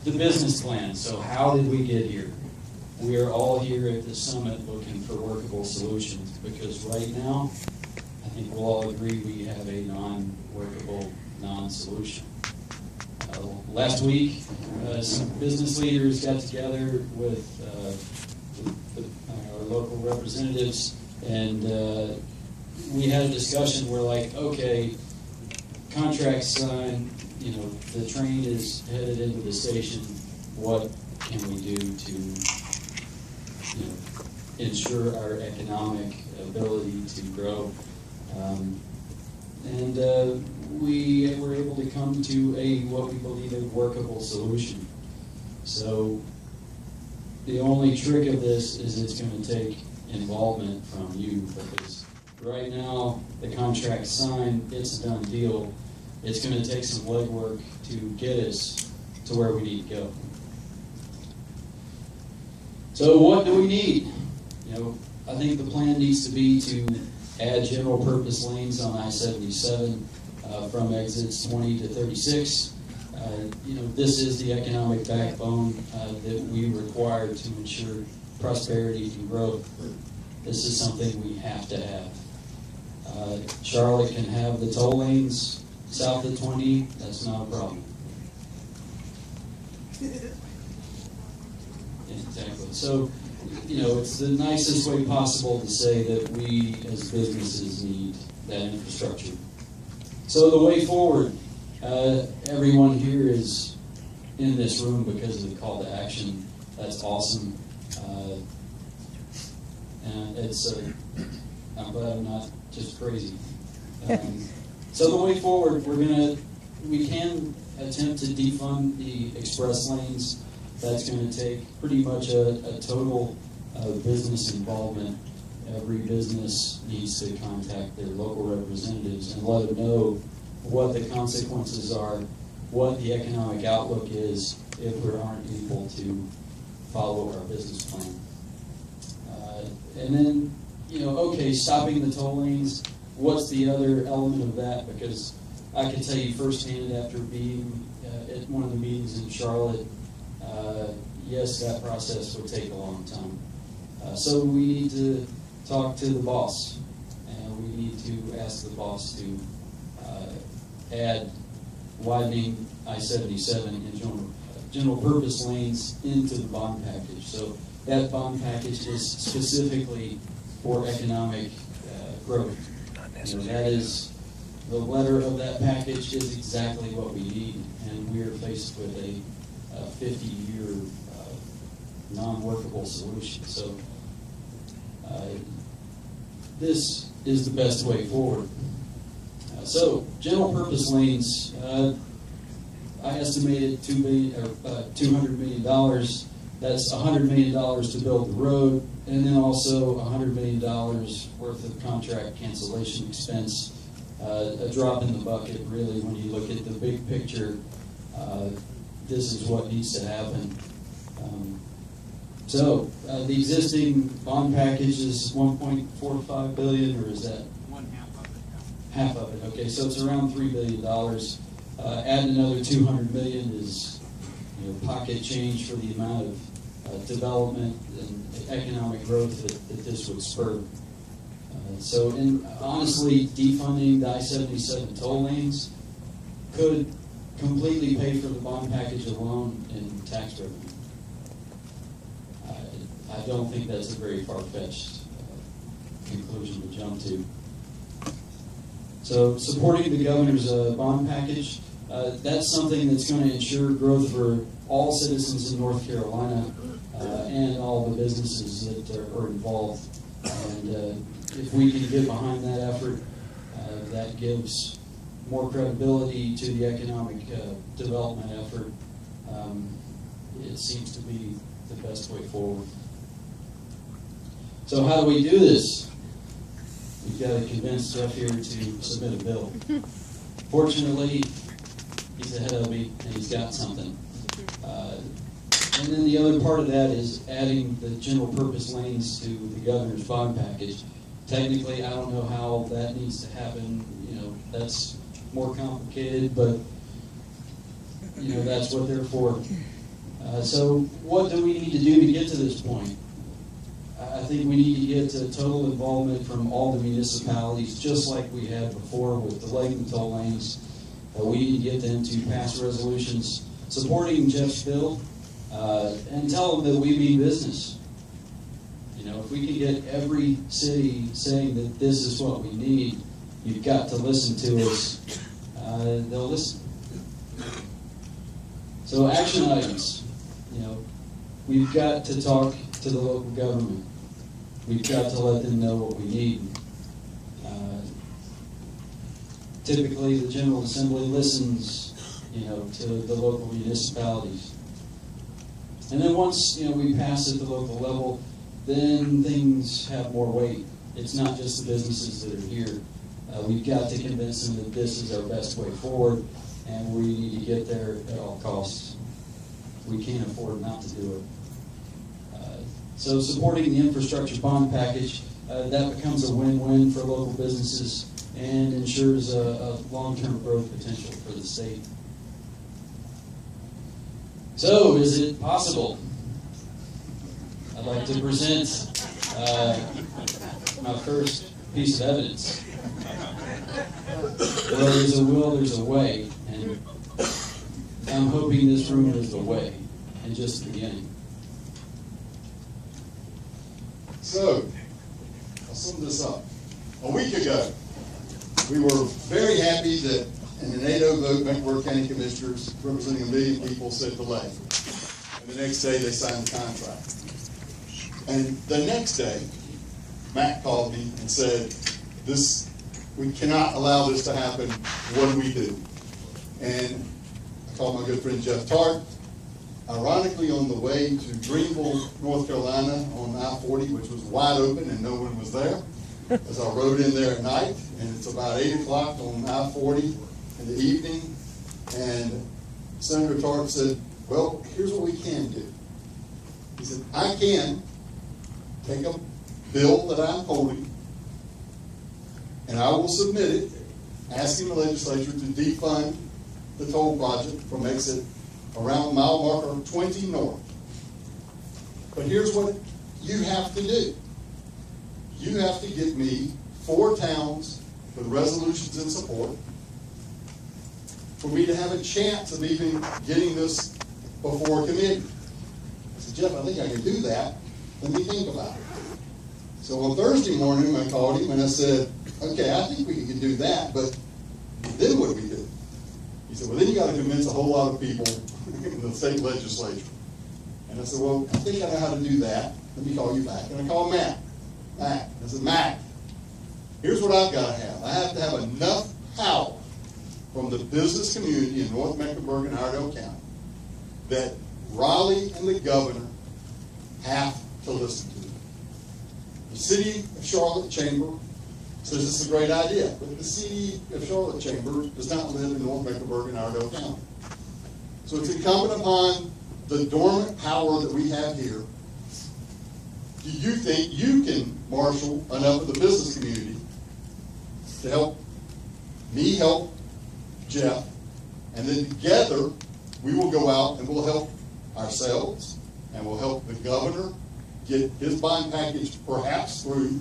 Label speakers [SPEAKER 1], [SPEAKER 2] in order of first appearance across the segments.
[SPEAKER 1] the business plan. So how did we get here? We are all here at the summit looking for workable solutions, because right now, I think we'll all agree we have a non-workable, non-solution. Last week, some business leaders got together with our local representatives, and we had a discussion. We're like, okay, contract signed, the train is headed into the station. What can we do to ensure our economic ability to grow? We were able to come to what we believe a workable solution. So the only trick of this is it's going to take involvement from you, because right now the contract's signed, it's a done deal. It's going to take some legwork to get us to where we need to go. So what do we need? I think the plan needs to be to add general purpose lanes on I-77 from exits 20 to 36. This is the economic backbone that we require to ensure prosperity and growth. This is something we have to have. Charlotte can have the toll lanes south of 20. That's not a problem. Exactly. So, it's the nicest way possible to say that we as businesses need that infrastructure. So the way forward, everyone here is in this room because of the call to action. That's awesome. And I'm glad I'm not just crazy. So the way forward, we can attempt to defund the express lanes. That's going to take pretty much a total business involvement. Every business needs to contact their local representatives and let them know what the consequences are, what the economic outlook is if we aren't able to follow our business plan. And then, okay, stopping the toll lanes, what's the other element of that? Because I can tell you firsthand after being at one of the meetings in Charlotte, yes, that process would take a long time. So we need to talk to the boss, and we need to ask the boss to add widening I-77 and general purpose lanes into the bond package. So that bond package is specifically for economic growth. That is, the letter of that package is exactly what we need, and we are faced with a 50-year non-workable solution. So this is the best way forward. So general purpose lanes, I estimated $200 million. That's $100 million to build the road, and then also $100 million worth of contract cancellation expense. A drop in the bucket, really, when you look at the big picture. This is what needs to happen. So the existing bond package is $1.45 billion, or is that? Half of it. Okay, so it's around $3 billion. Add another $200 million is pocket change for the amount of development and economic growth that this would spur. So, honestly, defunding the I-77 toll lanes could completely pay for the bond package alone in tax revenue. I don't think that's a very far-fetched conclusion to jump to. So, supporting the governor's bond package, that's something that's going to ensure growth for all citizens in North Carolina and all the businesses that are involved. And if we can get behind that effort, that gives more credibility to the economic development effort. It seems to be the best way forward. So how do we do this? We've got to convince Jeff here to submit a bill. Fortunately, he's ahead of me and he's got something. And then the other part of that is adding the general purpose lanes to the governor's bond package. Technically, I don't know how that needs to happen. That's more complicated, but that's what they're for. So what do we need to do to get to this point? I think we need to get to total involvement from all the municipalities, just like we had before with the lake and toll lanes. We need to get them to pass resolutions supporting Jeff's bill and tell them that we mean business. You know, if we can get every city saying that this is what we need, you've got to listen to us, they'll listen. So action items. You know, we've got to talk to the local government. We've got to let them know what we need. Typically, the General Assembly listens, you know, to the local municipalities. And then once, you know, we pass at the local level, then things have more weight. It's not just the businesses that are here. We've got to convince them that this is our best way forward, and we need to get there at all costs. We can't afford not to do it. So supporting the infrastructure bond package, that becomes a win-win for local businesses and ensures a long-term growth potential for the state. So, is it possible? I'd like to present my first piece of evidence. Well, there's a will, there's a way, and I'm hoping this room is the way, and just the beginning.
[SPEAKER 2] So, I'll sum this up. A week ago, we were very happy that in an 8-0 vote, Mecklenburg County Commissioners, representing 1 million people, said delay. And the next day, they signed the contract. And the next day, Matt called me and said, we cannot allow this to happen. What do we do? And I called my good friend Jeff Tart. Ironically, on the way to Greenville, North Carolina, on I-40, which was wide open and no one was there, as I rode in there at night, and it's about 8 o'clock on I-40 in the evening, and Senator Tart said, well, here's what we can do. He said, I can take a bill that I'm holding, and I will submit it, asking the legislature to defund the toll project from exit around mile marker 20 north. But here's what you have to do. You have to get me 4 towns with resolutions in support for me to have a chance of even getting this before a committee. I said, Jeff, I think I can do that. Let me think about it. So on Thursday morning, I called him and I said, okay, I think we can do that, but then what do we do? He said, well, then you got to convince a whole lot of people in the state legislature. And I said, well, I think I know how to do that. Let me call you back. And I called Matt. I said, Matt, here's what I've got to have. I have to have enough power from the business community in North Mecklenburg and Iredell County that Raleigh and the governor have to listen to. The city of Charlotte Chamber says it's a great idea, but the city of Charlotte Chamber does not live in North Mecklenburg and Iredell County. So it's incumbent upon the dormant power that we have here. Do you think you can marshal enough of the business community to help me help Jeff, and then together we will go out and we'll help ourselves and we'll help the governor get his bond package perhaps through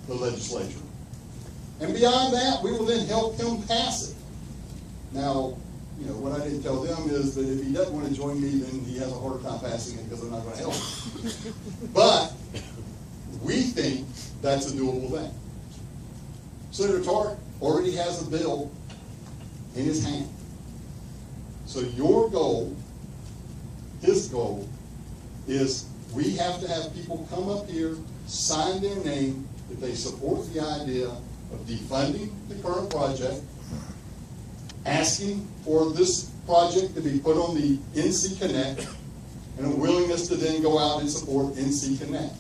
[SPEAKER 2] the legislature. And beyond that, we will then help him pass it. Now, you know, what I didn't tell them is that if he doesn't want to join me, then he has a hard time passing it because I'm not going to help him. But we think that's a doable thing. Senator Tart already has a bill in his hand. So your goal, his goal, is we have to have people come up here, sign their name, that they support the idea of defunding the current project, asking for this project to be put on the NC Connect, and a willingness to then go out and support NC Connect.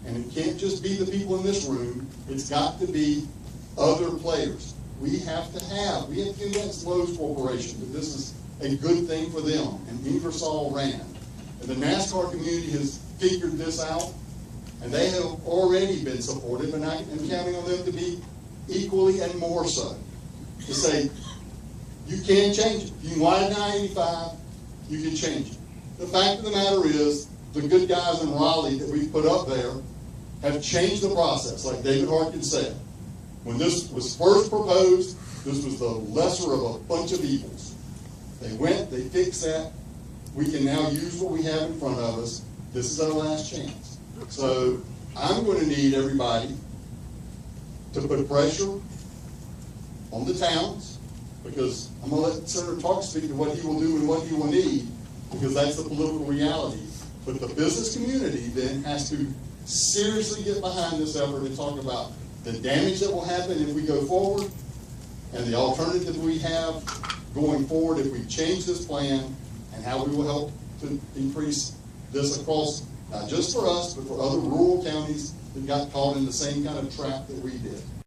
[SPEAKER 2] And it can't just be the people in this room, it's got to be other players. We have to convince Lowe's Corporation that this is a good thing for them, and Ingersoll Rand. And the NASCAR community has figured this out, and they have already been supportive, and I'm counting on them to be equally and more so. To say, you can change it. You can widen I-85, you can change it. the fact of the matter is, the good guys in Raleigh that we put up there have changed the process, like David Harkin said. When this was first proposed, this was the lesser of a bunch of evils. They went, they fixed that. We can now use what we have in front of us. This is our last chance. So I'm going to need everybody to put pressure on the towns, because I'm going to let Senator Tark speak to what he will do and what he will need, because that's the political reality. But the business community then has to seriously get behind this effort and talk about the damage that will happen if we go forward and the alternative we have going forward if we change this plan, and how we will help to increase this across, not just for us, but for other rural counties that got caught in the same kind of trap that we did.